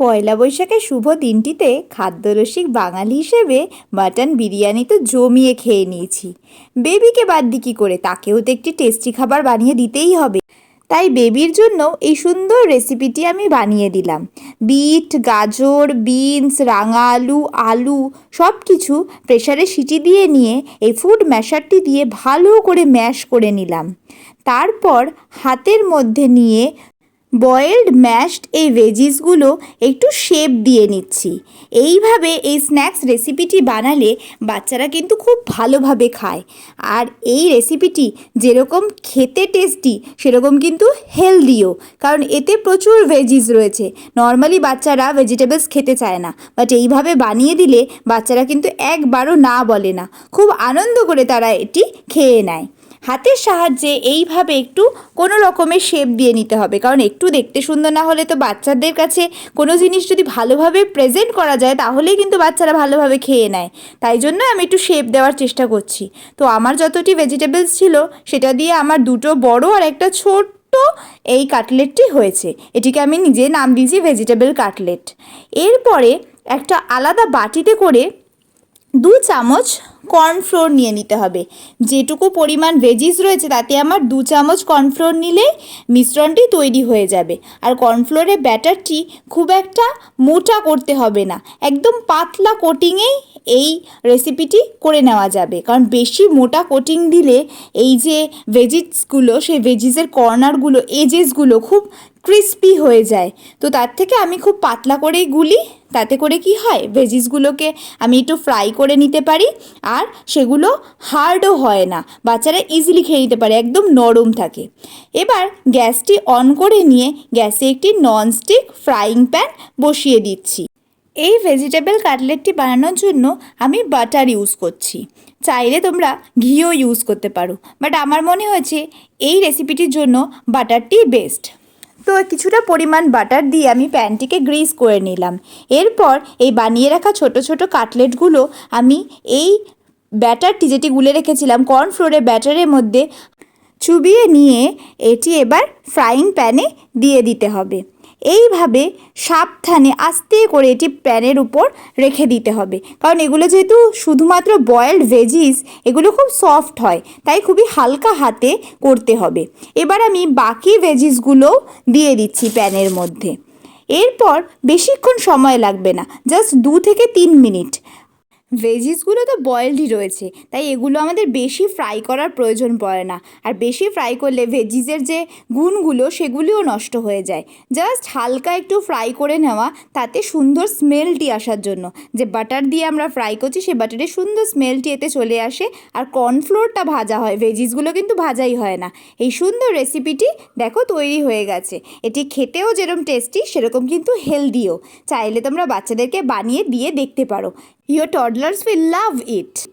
পয়লা বৈশাখের শুভ দিনটিতে খাদ্যরসিক বাঙালি হিসেবে মাটন বিরিয়ানি তো জমিয়ে খেয়ে নিয়েছি। বেবিকে বাদ দি কী করে, তাকেও তো একটি টেস্টি খাবার বানিয়ে দিতেই হবে। তাই বেবির জন্য এই সুন্দর রেসিপিটি আমি বানিয়ে দিলাম। বিট, গাজর, বিনস, রাঙা আলু, আলু সব কিছু প্রেসারে সিটি দিয়ে নিয়ে এই ফুড ম্যাশারটি দিয়ে ভালো করে ম্যাশ করে নিলাম। তারপর হাতের মধ্যে নিয়ে বয়েলড ম্যাশড এই ভেজিসগুলো একটু শেপ দিয়ে নিচ্ছি। এইভাবে এই স্ন্যাক্স রেসিপিটি বানালে বাচ্চারা কিন্তু খুব ভালোভাবে খায়। আর এই রেসিপিটি যেরকম খেতে টেস্টি সেরকম কিন্তু হেলদিও, কারণ এতে প্রচুর ভেজিস রয়েছে। নর্মালি বাচ্চারা ভেজিটেবলস খেতে চায় না, বাট এইভাবে বানিয়ে দিলে বাচ্চারা কিন্তু একবারও না বলে না, খুব আনন্দ করে তারা এটি খেয়ে নেয়। হাতের সাহায্যে এইভাবে একটু কোনো রকমের শেপ দিয়ে নিতে হবে, কারণ একটু দেখতে সুন্দর না হলে তো বাচ্চাদের কাছে কোনো জিনিস যদি ভালোভাবে প্রেজেন্ট করা যায় তাহলেই কিন্তু বাচ্চারা ভালোভাবে খেয়ে নেয়। তাই জন্য আমি একটু শেপ দেওয়ার চেষ্টা করছি। তো আমার যতটি ভেজিটেবলস ছিল সেটা দিয়ে আমার দুটো বড় আর একটা ছোট্ট এই কাটলেটটি হয়েছে। এটিকে আমি নিজে নাম দিয়েছি ভেজিটেবল কাটলেট। এরপরে একটা আলাদা বাটিতে করে 2 চামচ কর্নফ্লোর নিয়ে নিতে হবে। যেটুকু পরিমাণ ভেজিস রয়েছে তাতে আমার 2 চামচ কর্নফ্লোর নিলে মিশ্রণটি তৈরি হয়ে যাবে। আর কর্নফ্লোরের ব্যাটারটি খুব একটা মোটা করতে হবে না, একদম পাতলা কোটিংয়েই এই রেসিপিটি করে নেওয়া যাবে। কারণ বেশি মোটা কোটিং দিলে এই যে ভেজিসগুলো, সেই ভেজিসের কর্নারগুলো, এজেসগুলো খুব ক্রিস্পি হয়ে যায়। তো তার থেকে আমি খুব পাতলা করেই গুলি, তাতে করে কি হয়, ভেজিসগুলোকে আমি একটু ফ্রাই করে নিতে পারি আর সেগুলো হার্ডও হয় না, বাচ্চারা ইজিলি খেয়ে নিতে পারে, একদম নরম থাকে। এবার গ্যাসটি অন করে নিয়ে গ্যাসে একটি ননস্টিক ফ্রাইং প্যান বসিয়ে দিচ্ছি। এই ভেজিটেবল কাটলেটটি বানানোর জন্য আমি বাটার ইউজ করছি, চাইলে তোমরা ঘিও ইউজ করতে পারো, বাট আমার মনে হয়েছে এই রেসিপিটির জন্য বাটারটি বেস্ট। তো কিছুটা পরিমাণ বাটার দিয়ে আমি প্যানটিকে গ্রিস করে নিলাম। এরপর এই বানিয়ে রাখা ছোট ছোট কাটলেটগুলো আমি এই ব্যাটারটি যেটি গুলে রেখেছিলাম কর্নফ্লোরের ব্যাটারের মধ্যে চুবিয়ে নিয়ে এটি এবার ফ্রাইং প্যানে দিয়ে দিতে হবে। এইভাবে সাবধানে আস্তে করে এটি প্যানের উপর রেখে দিতে হবে, কারণ এগুলো যেহেতু শুধুমাত্র বয়েলড ভেজিস, এগুলো খুব সফট হয়, তাই খুবই হালকা হাতে করতে হবে। এবার আমি বাকি ভেজিসগুলোও দিয়ে দিচ্ছি প্যানের মধ্যে। এরপর বেশিক্ষণ সময় লাগবে না, জাস্ট 2 থেকে 3 মিনিট। ভেজিসগুলো তো বয়েলডই রয়েছে, তাই এগুলো আমাদের বেশি ফ্রাই করার প্রয়োজন পড়ে না। আর বেশি ফ্রাই করলে ভেজিসের যে গুণগুলো সেগুলিও নষ্ট হয়ে যায়। জাস্ট হালকা একটু ফ্রাই করে নেওয়া, তাতে সুন্দর স্মেলটি আসার জন্য, যে বাটার দিয়ে আমরা ফ্রাই করছি সেই বাটারের সুন্দর স্মেলটি এতে চলে আসে। আর কর্নফ্লোরটা ভাজা হয়, ভেজিসগুলো কিন্তু ভাজাই হয় না। এই সুন্দর রেসিপিটি দেখো তৈরি হয়ে গেছে। এটি খেতেও যেরকম টেস্টি সেরকম কিন্তু হেলদিও। চাইলে তোমরা বাচ্চাদেরকে বানিয়ে দিয়ে দেখতে পারো। Your toddlers will love it.